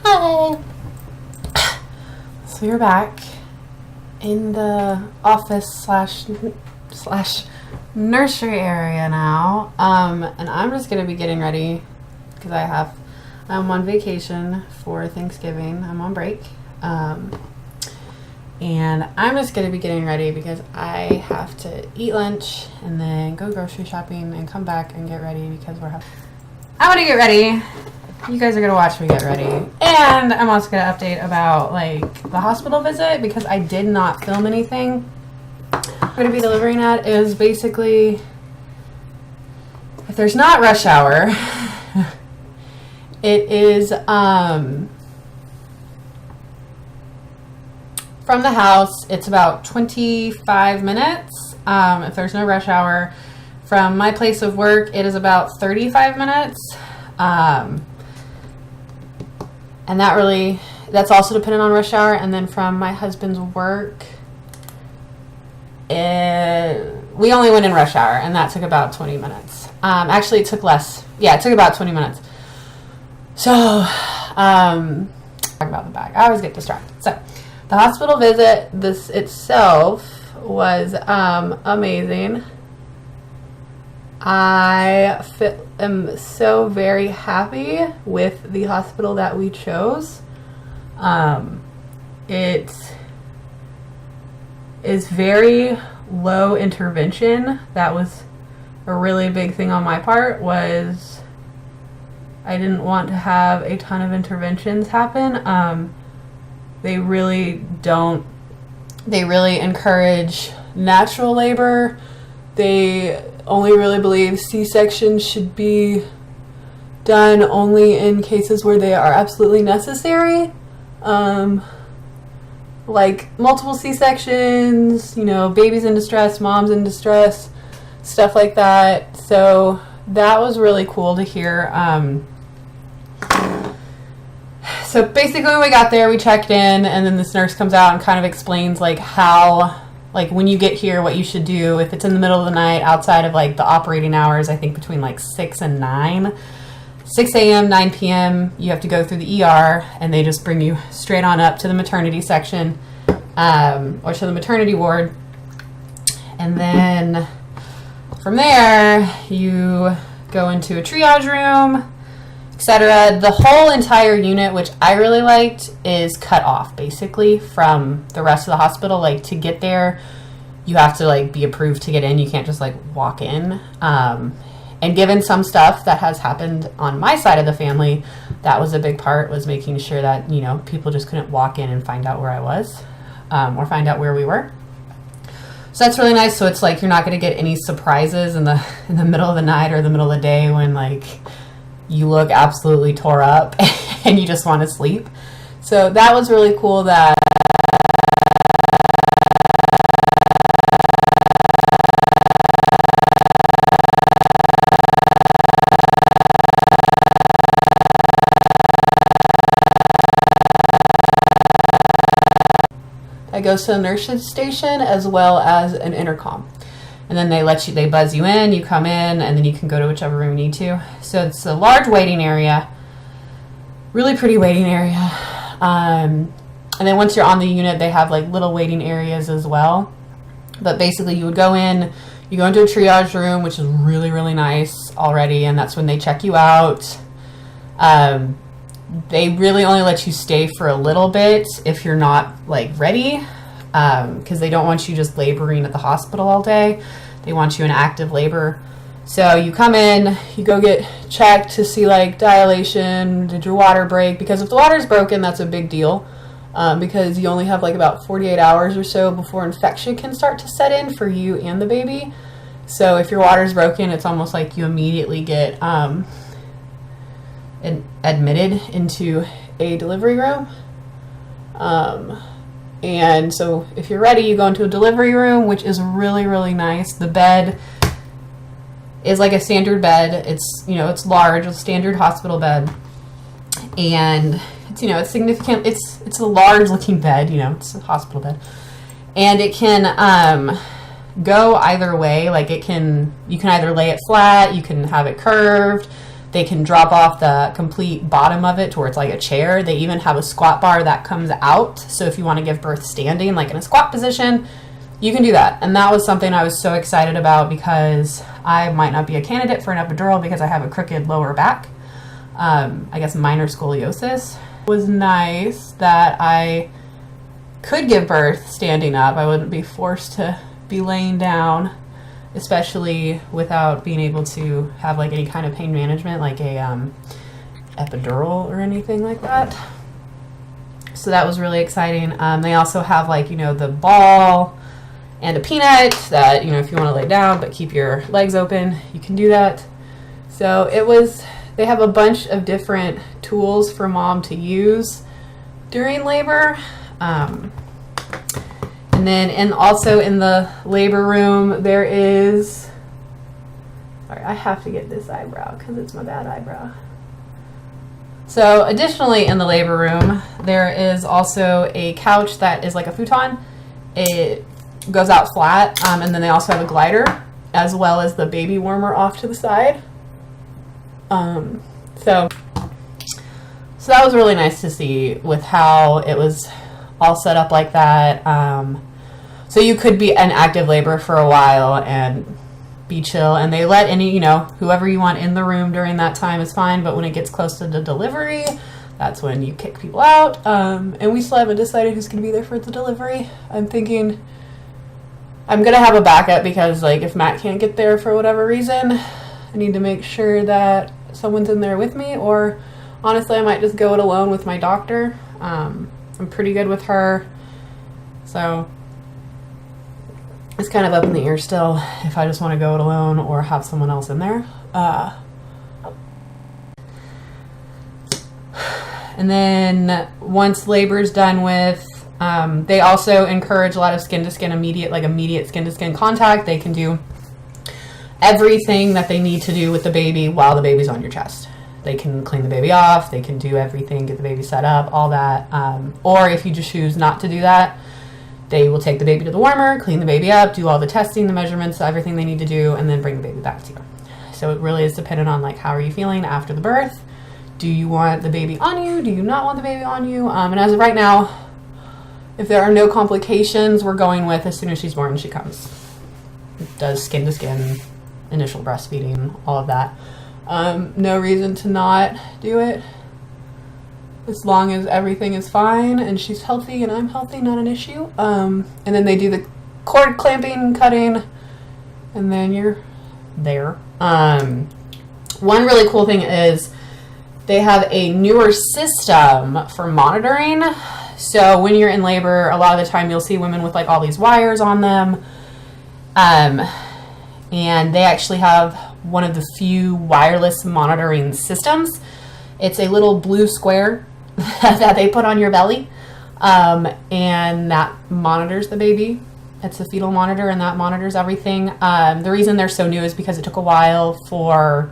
Hi. So you're back in the office slash nursery area now, and I'm just gonna be getting ready because I'm on vacation for Thanksgiving. I'm on break, and I'm just gonna be getting ready because I have to eat lunch and then go grocery shopping and come back and get ready because I want to get ready. You guys are going to watch me get ready. And I'm also going to update about like the hospital visit because I did not film anything. I'm going to be delivering at is basically, if there's not rush hour, it is from the house, it's about 25 minutes. If there's no rush hour. From my place of work, it is about 35 minutes. And that's also dependent on rush hour. And then from my husband's work, we only went in rush hour, and that took about 20 minutes. Actually, it took less. Yeah, it took about 20 minutes. So, talk about the bag. I always get distracted. So, the hospital visit, this itself was amazing. I am so very happy with the hospital that we chose. It is very low intervention. That was a really big thing on my part, was I didn't want to have a ton of interventions happen. They really encourage natural labor. They only really believe C-sections should be done only in cases where they are absolutely necessary. Like multiple C-sections, babies in distress, moms in distress, stuff like that. So that was really cool to hear. So basically when we got there, we checked in, and then this nurse comes out and kind of explains when you get here, what you should do. If it's in the middle of the night, outside of the operating hours, I think between 6 and 9, 6 a.m., 9 p.m., you have to go through the ER, and they just bring you straight on up to the maternity section, or to the maternity ward. And then from there, you go into a triage room, etc. The whole entire unit, which I really liked, is cut off basically from the rest of the hospital. To get there, you have to be approved to get in. You can't just walk in. And given some stuff that has happened on my side of the family, that was a big part, was making sure that people just couldn't walk in and find out where I was, or find out where we were. So that's really nice. So it's you're not going to get any surprises in the middle of the night or the middle of the day when you look absolutely tore up and you just want to sleep. So that was really cool that it goes to the nurse's station as well as an intercom. And then they buzz you in, you come in, and then you can go to whichever room you need to. So it's a large waiting area, really pretty waiting area. And then once you're on the unit, they have little waiting areas as well. But basically you would go in, you go into a triage room, which is really, really nice already, and that's when they check you out. They really only let you stay for a little bit if you're not ready. Because they don't want you just laboring at the hospital all day. They want you in active labor. So you come in, you go get checked to see dilation, did your water break? Because if the water's broken, that's a big deal. Because you only have about 48 hours or so before infection can start to set in for you and the baby. So if your water's broken, it's almost you immediately get admitted into a delivery room. And so if you're ready, you go into a delivery room, which is really, really nice. The bed is a standard bed. It's, it's large, a standard hospital bed. And it's, it's significant. It's a large looking bed, it's a hospital bed. And it can go either way. You can either lay it flat, you can have it curved. They can drop off the complete bottom of it to where it's like a chair. They even have a squat bar that comes out. So if you want to give birth standing, like in a squat position, you can do that. And that was something I was so excited about because I might not be a candidate for an epidural because I have a crooked lower back. I guess minor scoliosis. It was nice that I could give birth standing up. I wouldn't be forced to be laying down, especially without being able to have like any kind of pain management, like a epidural or anything like that. So that was really exciting. They also have like, you know, the ball and a peanut that, you know, if you want to lay down but keep your legs open, you can do that. So they have a bunch of different tools for mom to use during labor. And then also in the labor room, there is, sorry, I have to get this eyebrow because it's my bad eyebrow. So additionally in the labor room, there is also a couch that is like a futon. It goes out flat, and then they also have a glider as well as the baby warmer off to the side. So that was really nice to see with how it was all set up like that. So you could be in active labor for a while and be chill, and they let any, you know, whoever you want in the room during that time is fine, but when it gets close to the delivery, that's when you kick people out. And we still haven't decided who's going to be there for the delivery. I'm thinking I'm going to have a backup because, like, if Matt can't get there for whatever reason, I need to make sure that someone's in there with me, or honestly, I might just go it alone with my doctor. I'm pretty good with her, so it's kind of up in the air still if I just want to go it alone or have someone else in there. And then once labor's done with, they also encourage a lot of skin-to-skin immediate skin-to-skin contact. They can do everything that they need to do with the baby while the baby's on your chest. They can clean the baby off, they can do everything, get the baby set up, all that. Or if you just choose not to do that, they will take the baby to the warmer, clean the baby up, do all the testing, the measurements, everything they need to do, and then bring the baby back to you. So it really is dependent on, like, how are you feeling after the birth? Do you want the baby on you? Do you not want the baby on you? And as of right now, if there are no complications, we're going with as soon as she's born, she comes. It does skin to skin, initial breastfeeding, all of that. No reason to not do it. As long as everything is fine and she's healthy and I'm healthy, not an issue. And then they do the cord clamping, cutting, and then you're there. One really cool thing is they have a newer system for monitoring. So when you're in labor, a lot of the time you'll see women with like all these wires on them. And they actually have one of the few wireless monitoring systems. It's a little blue square that they put on your belly, and that monitors the baby. It's a fetal monitor, and that monitors everything. The reason they're so new is because it took a while for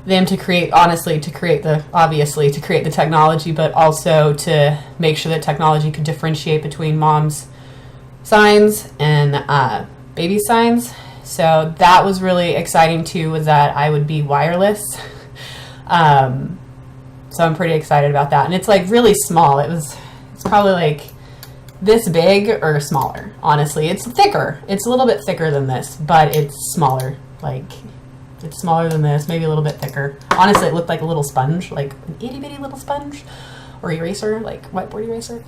them to create the technology, but also to make sure that technology could differentiate between mom's signs and baby signs. So that was really exciting too, was that I would be wireless. So I'm pretty excited about that. And it's like really small. It's probably like this big or smaller, honestly. It's thicker. It's a little bit thicker than this, but it's smaller. Like, it's smaller than this, maybe a little bit thicker. Honestly, it looked like a little sponge, like an itty bitty little sponge or eraser, like whiteboard eraser.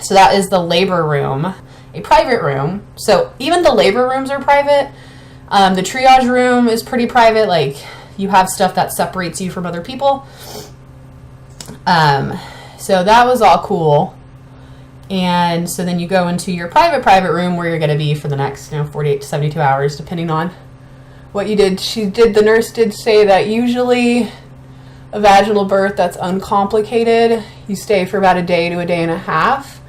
So that is the labor room, a private room. So even the labor rooms are private. The triage room is pretty private. Like, you have stuff that separates you from other people. So that was all cool. And so then you go into your private room where you're going to be for the next, 48 to 72 hours, depending on what you did. The nurse did say that usually a vaginal birth that's uncomplicated, you stay for about a day to a day and a half.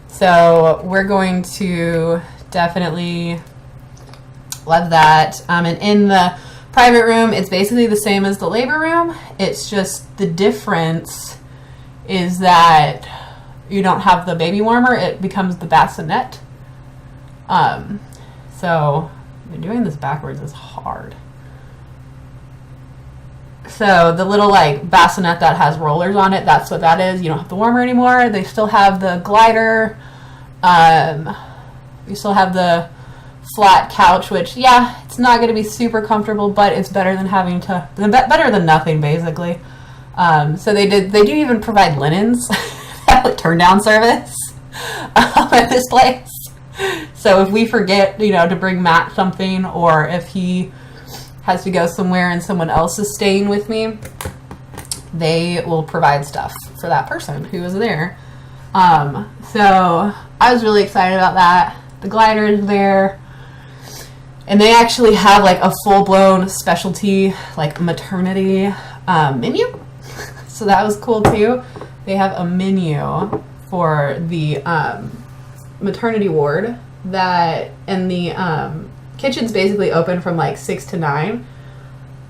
So we're going to definitely love that. And in the private room, it's basically the same as the labor room. It's just the difference is that you don't have the baby warmer. It becomes the bassinet. So Doing this backwards is hard. So the little like bassinet that has rollers on it, that's what that is. You don't have the warmer anymore. They still have the glider. You still have the flat couch, which, yeah, it's not going to be super comfortable, but it's better than having to, better than nothing, basically. So they do even provide linens at turn down service at this place. So if we forget, to bring Matt something, or if he has to go somewhere and someone else is staying with me, they will provide stuff for that person who is there. So I was really excited about that. The glider is there. And they actually have like a full-blown specialty, like maternity menu. So that was cool too. They have a menu for the maternity ward and the kitchen's basically open from like 6 to 9.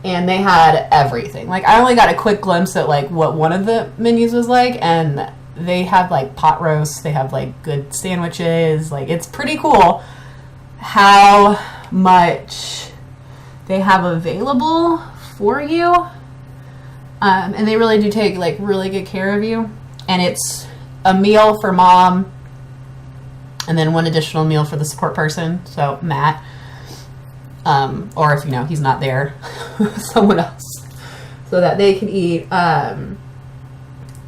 And they had everything. Like, I only got a quick glimpse at like what one of the menus was like, and they have like pot roasts, they have like good sandwiches. Like, it's pretty cool how much they have available for you. And they really do take like really good care of you. And it's a meal for mom, and then one additional meal for the support person, so Matt. Or if he's not there, someone else, so that they can eat.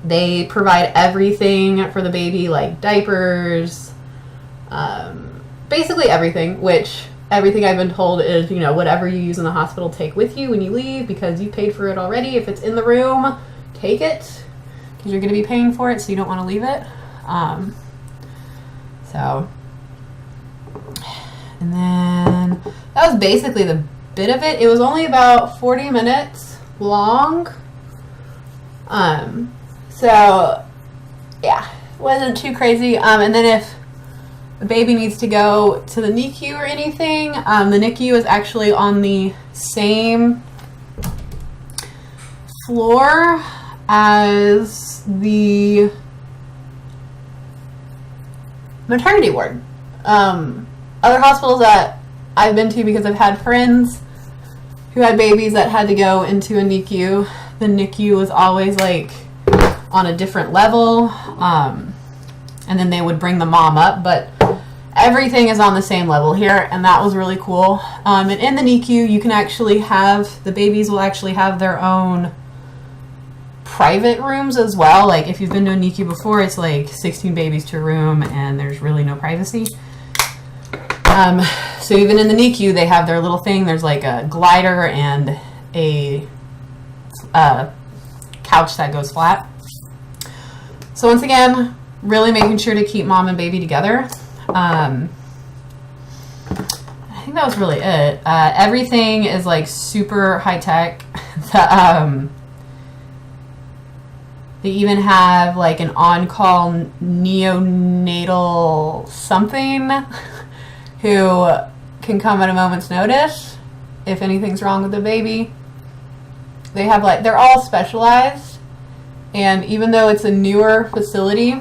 They provide everything for the baby, like diapers, basically everything, which everything I've been told is, whatever you use in the hospital, take with you when you leave, because you paid for it already. If it's in the room, take it, because you're going to be paying for it, so you don't want to leave it. And then that was basically the bit of it. It was only about 40 minutes long. So yeah, wasn't too crazy. And then if the baby needs to go to the NICU or anything, the NICU is actually on the same floor as the maternity ward. Other hospitals that I've been to, because I've had friends who had babies that had to go into a NICU, the NICU was always like on a different level, and then they would bring the mom up, but everything is on the same level here, and that was really cool. And in the NICU, you can actually the babies will actually have their own private rooms as well. Like, if you've been to a NICU before, it's like 16 babies to a room, and there's really no privacy. So even in the NICU, they have their little thing. There's like a glider and a couch that goes flat. So once again, really making sure to keep mom and baby together. I think that was really it. Everything is like super high tech. They even have like an on-call neonatal something who can come at a moment's notice if anything's wrong with the baby. They have they're all specialized, and even though it's a newer facility,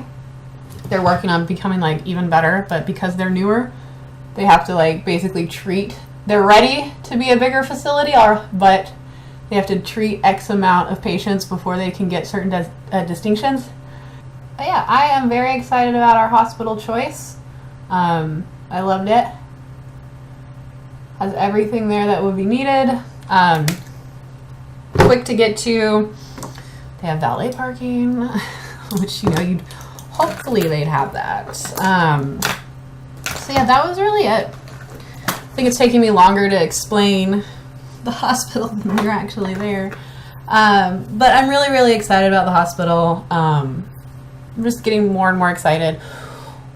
they're working on becoming like even better, but because they're newer, they have to like basically they're ready to be a bigger facility, but they have to treat X amount of patients before they can get certain distinctions. But yeah, I am very excited about our hospital choice. I loved it. Has everything there that would be needed. Quick to get to. They have valet parking, which hopefully they'd have that. So yeah, that was really it. I think it's taking me longer to explain the hospital than you're actually there. But I'm really, really excited about the hospital. I'm just getting more and more excited.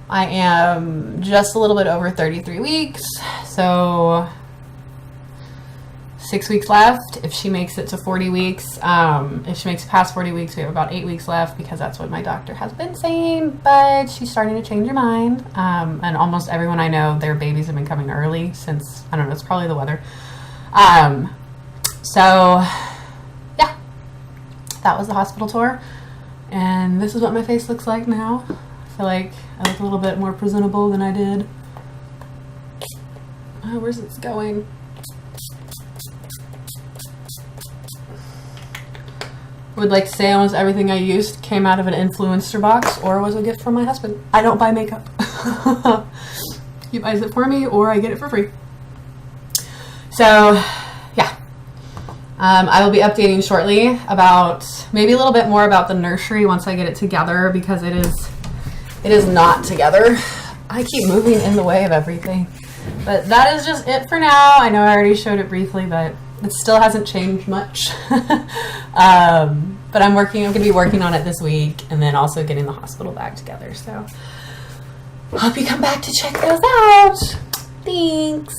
I am just a little bit over 33 weeks, so 6 weeks left. If she makes it to 40 weeks, if she makes it past 40 weeks, we have about 8 weeks left, because that's what my doctor has been saying, but she's starting to change her mind. And almost everyone I know, their babies have been coming early since, I don't know, it's probably the weather. So yeah, that was the hospital tour, and this is what my face looks like now. I feel like I look a little bit more presentable than I did Where's this going? Would like to say almost everything I used came out of an influencer box or was a gift from my husband. I don't buy makeup. He buys it for me or I get it for free. So, yeah. I will be updating shortly about maybe a little bit more about the nursery once I get it together, because it is not together. I keep moving in the way of everything. But that is just it for now. I know I already showed it briefly, but it still hasn't changed much. But I'm going to be working on it this week, and then also getting the hospital bag together. So hope you come back to check those out. Thanks.